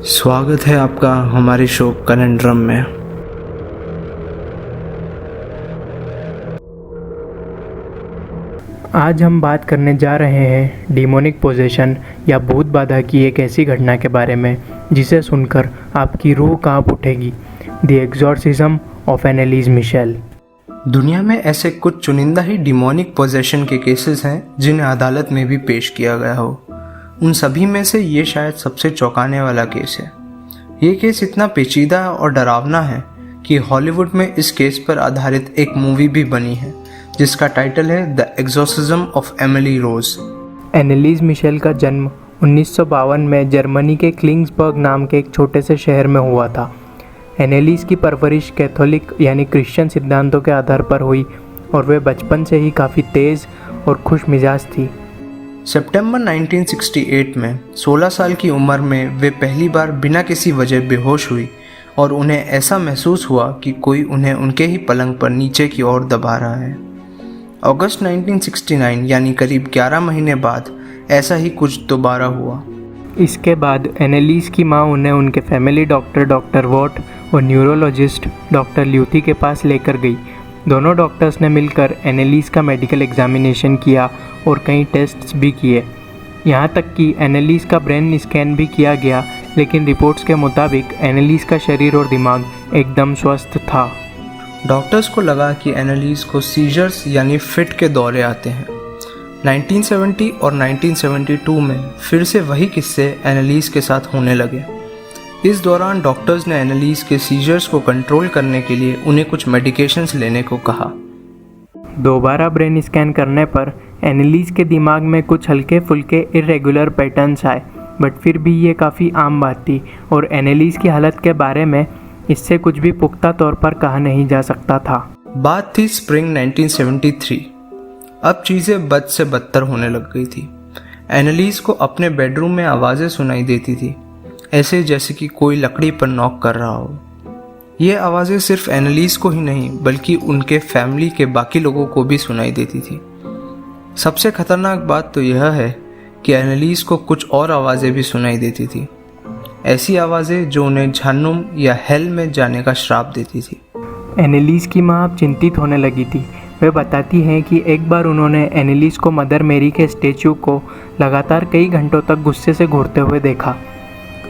स्वागत है आपका हमारे शो कनेंड्रम में। आज हम बात करने जा रहे हैं डिमोनिक पोजेशन या भूत बाधा की एक ऐसी घटना के बारे में जिसे सुनकर आपकी रूह कांप उठेगी। The exorcism of Anneliese Michel. दुनिया में ऐसे कुछ चुनिंदा ही डिमोनिक पोजेशन के केसेस हैं जिन्हें अदालत में भी पेश किया गया हो। उन सभी में से ये शायद सबसे चौंकाने वाला केस है। ये केस इतना पेचीदा और डरावना है कि हॉलीवुड में इस केस पर आधारित एक मूवी भी बनी है जिसका टाइटल है the exorcism of Emily Rose. Anneliese Michel का जन्म 1952 में जर्मनी के क्लिंग्सबर्ग नाम के एक छोटे से शहर में हुआ था। एनालिस की परवरिश कैथोलिक यानी क्रिश्चियन सिद्धांतों के आधार पर हुई और वे बचपन से ही काफ़ी तेज़ और खुश मिजाज थी। सितंबर 1968 में 16 साल की उम्र में वे पहली बार बिना किसी वजह बेहोश हुई और उन्हें ऐसा महसूस हुआ कि कोई उन्हें उनके ही पलंग पर नीचे की ओर दबा रहा है। अगस्त 1969 यानी करीब 11 महीने बाद ऐसा ही कुछ दोबारा हुआ। इसके बाद एनालिस की मां उन्हें उनके फैमिली डॉक्टर वॉट और न्यूरोलॉजिस्ट डॉक्टर ल्यूथी के पास लेकर गई। दोनों डॉक्टर्स ने मिलकर एनालिस का मेडिकल एग्जामिनेशन किया और कई टेस्ट्स भी किए। यहाँ तक कि एनालिस का ब्रेन स्कैन भी किया गया, लेकिन रिपोर्ट्स के मुताबिक एनालिस का शरीर और दिमाग एकदम स्वस्थ था। डॉक्टर्स को लगा कि एनालिस को सीजर्स यानी फिट के दौरे आते हैं। 1970 और 1972 में फिर से वही किस्से एनालिस के साथ होने लगे। इस दौरान डॉक्टर्स ने एनालिस के सीजर्स को कंट्रोल करने के लिए उन्हें कुछ मेडिकेशंस लेने को कहा। दोबारा ब्रेन स्कैन करने पर एनालिस के दिमाग में कुछ हल्के फुल्के इरेगुलर पैटर्न्स आए, बट फिर भी ये काफ़ी आम बात थी और एनालिस की हालत के बारे में इससे कुछ भी पुख्ता तौर पर कहा नहीं जा सकता था। बात थी स्प्रिंग 1973। अब चीज़ें बद से बदतर होने लग गई थी। एनालिस को अपने बेडरूम में आवाज़ें सुनाई देती थी, ऐसे जैसे कि कोई लकड़ी पर नॉक कर रहा हो। ये आवाज़ें सिर्फ एनालिस को ही नहीं बल्कि उनके फैमिली के बाकी लोगों को भी सुनाई देती थी। सबसे खतरनाक बात तो यह है कि एनालिस को कुछ और आवाज़ें भी सुनाई देती थी, ऐसी आवाज़ें जो उन्हें जहन्नुम या हेल में जाने का श्राप देती थी। एनालिस की माँ अब चिंतित होने लगी थी। वे बताती हैं कि एक बार उन्होंने एनालिस को मदर मेरी के स्टैचू को लगातार कई घंटों तक गुस्से से घूरते हुए देखा।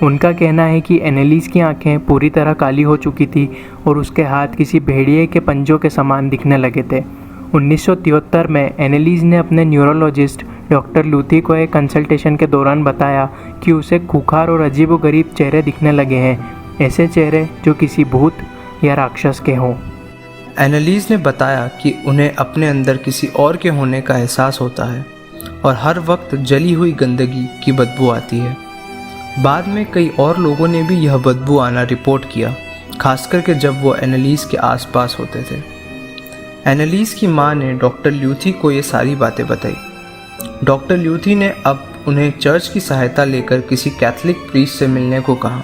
उनका कहना है कि एनालिस की आंखें पूरी तरह काली हो चुकी थी और उसके हाथ किसी भेड़िए के पंजों के समान दिखने लगे थे। 1973 में एनालिस ने अपने न्यूरोलॉजिस्ट डॉक्टर लूथी को एक कंसल्टेशन के दौरान बताया कि उसे खूंखार और अजीबोगरीब चेहरे दिखने लगे हैं, ऐसे चेहरे जो किसी भूत या राक्षस के हों। एनालिस ने बताया कि उन्हें अपने अंदर किसी और के होने का एहसास होता है और हर वक्त जली हुई गंदगी की बदबू आती है। बाद में कई और लोगों ने भी यह बदबू आना रिपोर्ट किया, खासकर के जब वो एनालिस के आसपास होते थे। एनालिस की मां ने डॉक्टर ल्यूथी को ये सारी बातें बताई। डॉक्टर ल्यूथी ने अब उन्हें चर्च की सहायता लेकर किसी कैथोलिक प्रीस्ट से मिलने को कहा।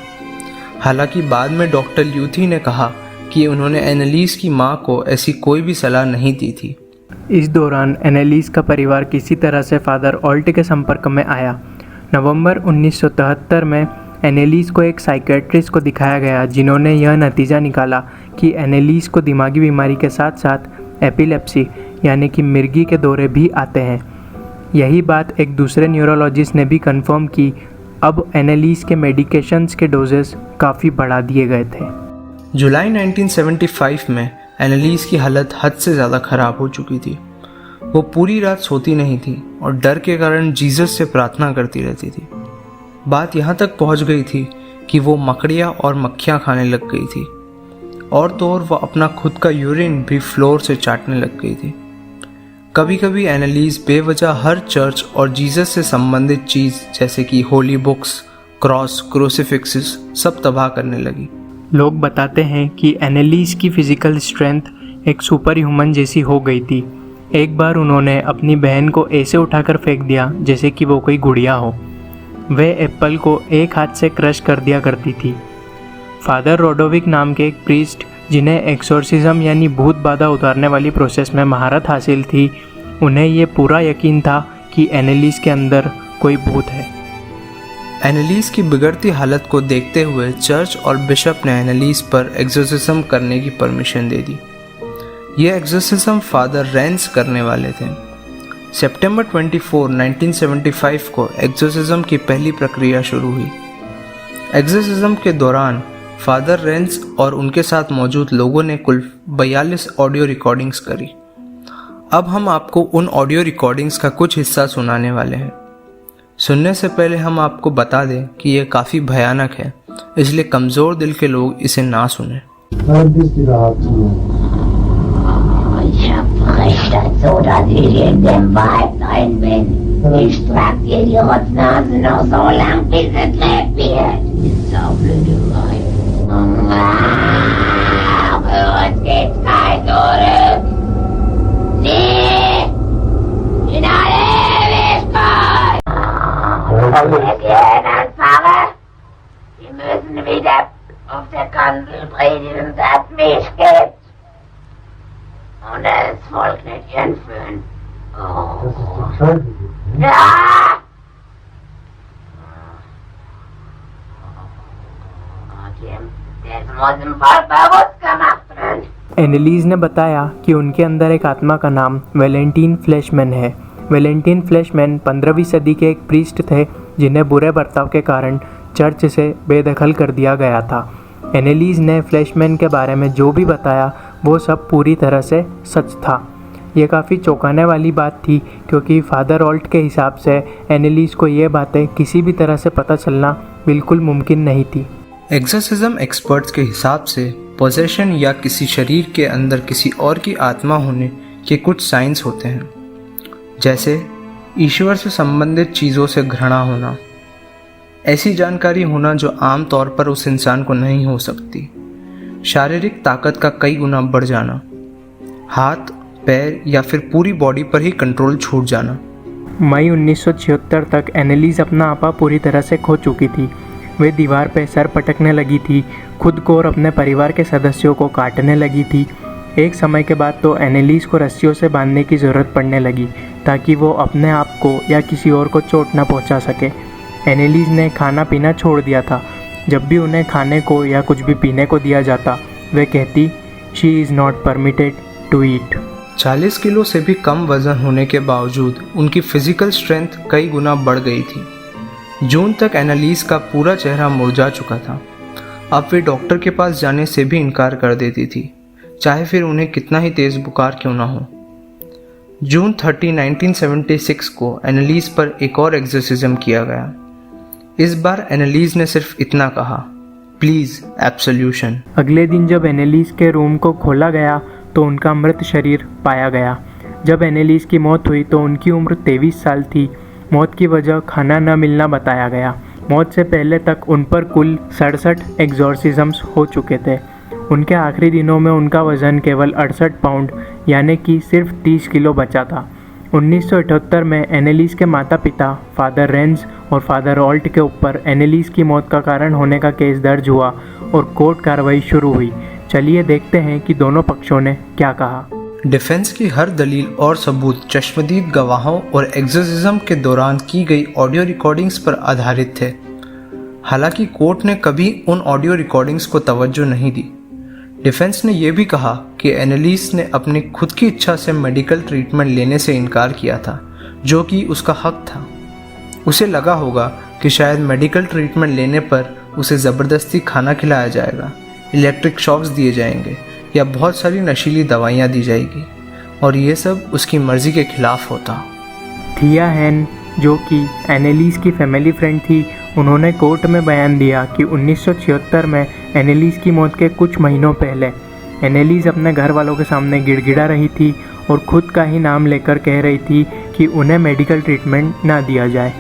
हालांकि बाद में डॉक्टर ल्यूथी ने कहा कि उन्होंने एनालिस की मां को ऐसी कोई भी सलाह नहीं दी थी। इस दौरान एनालिस का परिवार किसी तरह से फादर ऑल्ट के संपर्क में आया। नवंबर 1973 में एनालिस को एक साइकेट्रिस्ट को दिखाया गया, जिन्होंने यह नतीजा निकाला कि एनालिस को दिमागी बीमारी के साथ साथ एपिलेप्सी यानी कि मिर्गी के दौरे भी आते हैं। यही बात एक दूसरे न्यूरोलॉजिस्ट ने भी कंफर्म की। अब एनालिस के मेडिकेशंस के डोजेस काफ़ी बढ़ा दिए गए थे। जुलाई 1975 में एनालिस की हालत हद से ज़्यादा ख़राब हो चुकी थी। वो पूरी रात सोती नहीं थी और डर के कारण जीसस से प्रार्थना करती रहती थी। बात यहाँ तक पहुँच गई थी कि वो मकड़ियाँ और मक्खियाँ खाने लग गई थी और तो और वो अपना खुद का यूरिन भी फ्लोर से चाटने लग गई थी। कभी कभी एनालिस बेवजह हर चर्च और जीसस से संबंधित चीज़ जैसे कि होली बुक्स, क्रॉस, क्रूसिफिक्सेस सब तबाह करने लगी। लोग बताते हैं कि एनालिस की फिजिकल स्ट्रेंथ एक सुपर ह्यूमन जैसी हो गई थी। एक बार उन्होंने अपनी बहन को ऐसे उठाकर फेंक दिया जैसे कि वो कोई गुड़िया हो। वे एप्पल को एक हाथ से क्रश कर दिया करती थी। फादर रोडोविक नाम के एक प्रीस्ट, जिन्हें एक्सोर्सिज्म यानी भूत बाधा उतारने वाली प्रोसेस में महारत हासिल थी, उन्हें ये पूरा यकीन था कि एनालिस के अंदर कोई भूत है। एनालिस की बिगड़ती हालत को देखते हुए चर्च और बिशप ने एनालिस पर एक्सोर्सिज्म करने की परमिशन दे दी। यह एक्सोर्सिज्म फादर रेंस करने वाले थे। सितंबर 24, 1975 को एक्सोर्सिज्म की पहली प्रक्रिया शुरू हुई। एक्सोर्सिज्म के दौरान फादर रेंस और उनके साथ मौजूद लोगों ने कुल 42 ऑडियो रिकॉर्डिंग्स करी। अब हम आपको उन ऑडियो रिकॉर्डिंग्स का कुछ हिस्सा सुनाने वाले हैं। सुनने से पहले हम आपको बता दें कि यह काफ़ी भयानक है, इसलिए कमज़ोर दिल के लोग इसे ना सुनें। Ich das so, dass ich in dem Wald rein bin. Ich trag dir die Rotznase noch so lang, bis es lebt wird. Ist so blöde Weib. Für uns geht's kein zurück. Nie! In alle Ewigkeit! Wir gehen ans Pfarrer. Wir müssen wieder auf der Kanzel predigen, dass mich gibt. Und das Volk nicht entführen. Oh. Das ist doch scheiße. Ja! Das muss im Volk bewusst gemacht werden. एनालिस ने बताया कि उनके अंदर एक आत्मा का नाम Valentine फ्लैशमैन है। वैलेंटीन फ्लैशमैन 15वीं सदी के एक प्रीस्ट थे जिन्हें बुरे बर्ताव के कारण चर्च से बेदखल कर दिया गया था। एनालिस ने फ्लैशमैन के बारे में जो भी बताया वो सब पूरी तरह से सच था। ये काफ़ी चौंकाने वाली बात थी क्योंकि फादर ऑल्ट के हिसाब से एनालिस को ये बातें किसी भी तरह से पता चलना बिल्कुल मुमकिन नहीं थी। एक्सोर्सिज्म एक्सपर्ट्स के हिसाब से पोजेशन या किसी शरीर के अंदर किसी और की आत्मा होने के कुछ साइंस होते हैं, जैसे ईश्वर से संबंधित चीज़ों से घृणा होना, ऐसी जानकारी होना जो आम तौर पर उस इंसान को नहीं हो सकती, शारीरिक ताकत का कई गुना बढ़ जाना, हाथ पैर या फिर पूरी बॉडी पर ही कंट्रोल छूट जाना। मई 1976 तक एनालिस अपना आपा पूरी तरह से खो चुकी थी। वे दीवार पर सर पटकने लगी थी, खुद को और अपने परिवार के सदस्यों को काटने लगी थी। एक समय के बाद तो एनालिस को रस्सियों से बांधने की ज़रूरत पड़ने लगी ताकि वो अपने आप को या किसी और को चोट न पहुंचा सके। एनालिस ने खाना पीना छोड़ दिया था। जब भी उन्हें खाने को या कुछ भी पीने को दिया जाता वे कहती she is not permitted to eat. 40 kilo से भी कम वज़न होने के बावजूद उनकी फिजिकल स्ट्रेंथ कई गुना बढ़ गई थी। जून तक एनालिस का पूरा चेहरा मुरझा चुका था। अब वे डॉक्टर के पास जाने से भी इनकार कर देती थी, चाहे फिर उन्हें कितना ही तेज़ बुखार क्यों ना हो। जून 30, 1976 को एनालिस पर एक और एक्सोर्सिज्म किया गया। इस बार एनालिस ने सिर्फ इतना कहा, प्लीज़ एब्सोल्यूशन। अगले दिन जब एनालिस के रूम को खोला गया तो उनका मृत शरीर पाया गया। जब एनालिस की मौत हुई तो उनकी उम्र 23 साल थी। मौत की वजह खाना न मिलना बताया गया। मौत से पहले तक उन पर कुल 67 एक्सोर्सिज्म्स हो चुके थे। उनके आखिरी दिनों में उनका वज़न केवल 68 पाउंड यानी कि सिर्फ 30 किलो बचा था। 1978 में एनालिस के माता पिता फादर रेंस और फादर ऑल्ट के ऊपर एनालिस की मौत का कारण होने का केस दर्ज हुआ और कोर्ट कार्रवाई शुरू हुई। चलिए देखते हैं कि दोनों पक्षों ने क्या कहा। डिफेंस की हर दलील और सबूत चश्मदीद गवाहों और एक्सोर्सिज्म के दौरान की गई ऑडियो रिकॉर्डिंग्स पर आधारित थे। हालांकि कोर्ट ने कभी उन ऑडियो रिकॉर्डिंग्स को तवज्जो नहीं दी। डिफेंस ने यह भी कहा कि एनालिस ने अपनी खुद की इच्छा से मेडिकल ट्रीटमेंट लेने से इनकार किया था, जो कि उसका हक था। उसे लगा होगा कि शायद मेडिकल ट्रीटमेंट लेने पर उसे ज़बरदस्ती खाना खिलाया जाएगा, इलेक्ट्रिक शॉक्स दिए जाएंगे या बहुत सारी नशीली दवाइयाँ दी जाएगी, और ये सब उसकी मर्ज़ी के खिलाफ होता। थिया हैन, जो कि एनालिस की फैमिली फ्रेंड थी, उन्होंने कोर्ट में बयान दिया कि 1976 में एनालिस की मौत के कुछ महीनों पहले एनालिस अपने घर वालों के सामने गिड़गिड़ा रही थी और ख़ुद का ही नाम लेकर कह रही थी कि उन्हें मेडिकल ट्रीटमेंट ना दिया जाए।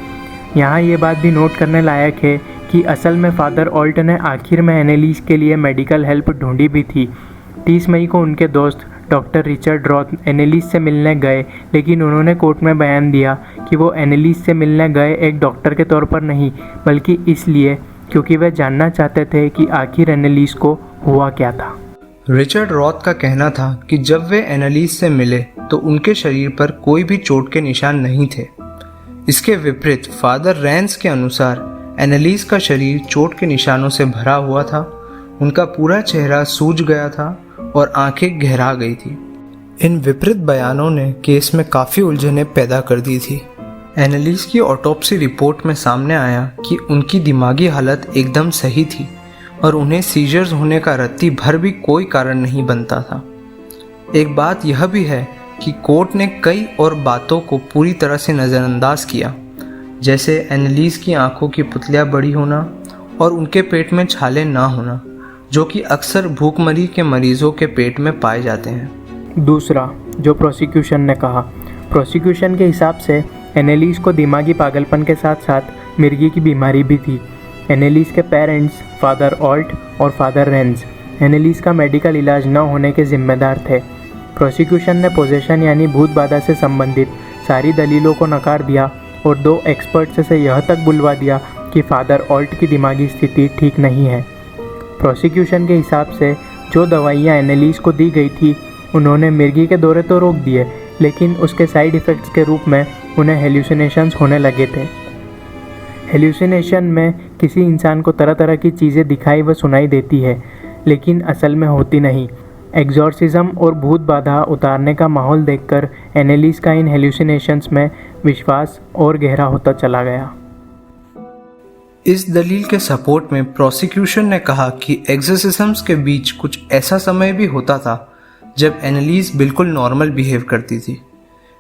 यहाँ ये बात भी नोट करने लायक है कि असल में फादर ऑल्ट ने आखिर में एनालिस के लिए मेडिकल हेल्प ढूंढी भी थी। 30 मई को उनके दोस्त डॉक्टर रिचर्ड रॉथ एनालिस से मिलने गए, लेकिन उन्होंने कोर्ट में बयान दिया कि वो एनालिस से मिलने गए एक डॉक्टर के तौर पर नहीं, बल्कि इसलिए क्योंकि वे जानना चाहते थे कि आखिर एनालिस को हुआ क्या था। रिचर्ड रॉथ का कहना था कि जब वे एनालिस से मिले तो उनके शरीर पर कोई भी चोट के निशान नहीं थे। इसके विपरीत फादर रेंस के अनुसार एनालिस का शरीर चोट के निशानों से भरा हुआ था, उनका पूरा चेहरा सूज गया था और आंखें गहरा गई थी। इन विपरीत बयानों ने केस में काफ़ी उलझनें पैदा कर दी थी। एनालिस की ऑटोप्सी रिपोर्ट में सामने आया कि उनकी दिमागी हालत एकदम सही थी और उन्हें सीजर्स होने का रत्ती भर भी कोई कारण नहीं बनता था। एक बात यह भी है कि कोर्ट ने कई और बातों को पूरी तरह से नज़रअंदाज किया, जैसे एनालिस की आंखों की पुतलियाँ बड़ी होना और उनके पेट में छाले ना होना, जो कि अक्सर भूखमरी के मरीजों के पेट में पाए जाते हैं। दूसरा, जो प्रोसिक्यूशन ने कहा, प्रोसिक्यूशन के हिसाब से एनालिस को दिमागी पागलपन के साथ साथ मिर्गी की बीमारी भी थी। एनालिस के पेरेंट्स फादर ऑल्ट और फादर रेंज एनालिस का मेडिकल इलाज न होने के जिम्मेदार थे। प्रोसिक्यूशन ने पोजेशन यानी भूत बाधा से संबंधित सारी दलीलों को नकार दिया और 2 एक्सपर्ट्स से यह तक बुलवा दिया कि फादर ऑल्ट की दिमागी स्थिति ठीक नहीं है। प्रोसिक्यूशन के हिसाब से जो दवाइयाँ एनालिस को दी गई थी, उन्होंने मिर्गी के दौरे तो रोक दिए, लेकिन उसके साइड इफ़ेक्ट्स के रूप में उन्हें हेल्यूसिनेशंस होने लगे थे। हेल्यूसिनेशन में किसी इंसान को तरह तरह की चीज़ें दिखाई व सुनाई देती है, लेकिन असल में होती नहीं। एग्जॉर्सिज्म और भूत बाधा उतारने का माहौल देखकर एनालिस का इन हेल्यूसिनेशंस में विश्वास और गहरा होता चला गया। इस दलील के सपोर्ट में प्रोसिक्यूशन ने कहा कि एक्सोर्सिज्म्स के बीच कुछ ऐसा समय भी होता था जब एनालिस बिल्कुल नॉर्मल बिहेव करती थी।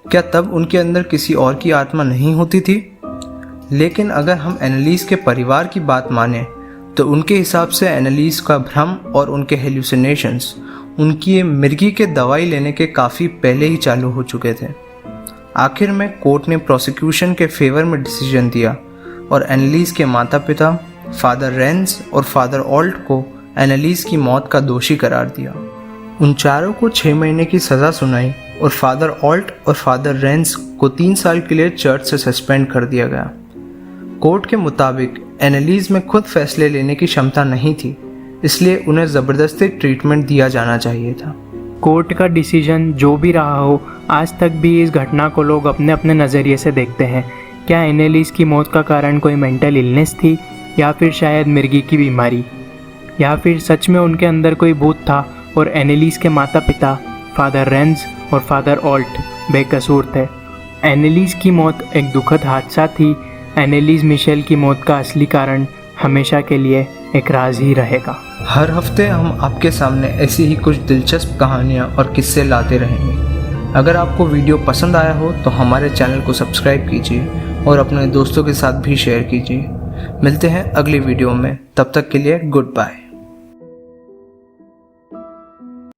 क्या तब उनके अंदर किसी और की आत्मा नहीं होती थी? लेकिन अगर हम एनालिस के परिवार की बात मानें तो उनके हिसाब से एनालिस का भ्रम और उनके हेल्यूसिनेशंस उनकी मिर्गी के दवाई लेने के काफ़ी पहले ही चालू हो चुके थे। आखिर में कोर्ट ने प्रोसिक्यूशन के फेवर में डिसीजन दिया और एनालिस के माता पिता फादर रेंस और फादर ऑल्ट को एनालिस की मौत का दोषी करार दिया। उन चारों को 6 महीने की सज़ा सुनाई और फादर ऑल्ट और फादर रेंस को 3 साल के लिए चर्च से सस्पेंड कर दिया गया। कोर्ट के मुताबिक एनालिस में खुद फैसले लेने की क्षमता नहीं थी, इसलिए उन्हें ज़बरदस्ती ट्रीटमेंट दिया जाना चाहिए था। कोर्ट का डिसीजन जो भी रहा हो, आज तक भी इस घटना को लोग अपने अपने नज़रिए से देखते हैं। क्या एनालिस की मौत का कारण कोई मेंटल इलनेस थी, या फिर शायद मिर्गी की बीमारी, या फिर सच में उनके अंदर कोई भूत था और एनालिस के माता पिता फादर रेंज और फादर ऑल्ट बेकसूर थे। एनालिस की मौत एक दुखद हादसा थी। एनालिस मिशेल की मौत का असली कारण हमेशा के लिए एक राज ही रहेगा। हर हफ्ते हम आपके सामने ऐसी ही कुछ दिलचस्प कहानियाँ और किस्से लाते रहेंगे। अगर आपको वीडियो पसंद आया हो तो हमारे चैनल को सब्सक्राइब कीजिए और अपने दोस्तों के साथ भी शेयर कीजिए। मिलते हैं अगली वीडियो में, तब तक के लिए गुड बाय।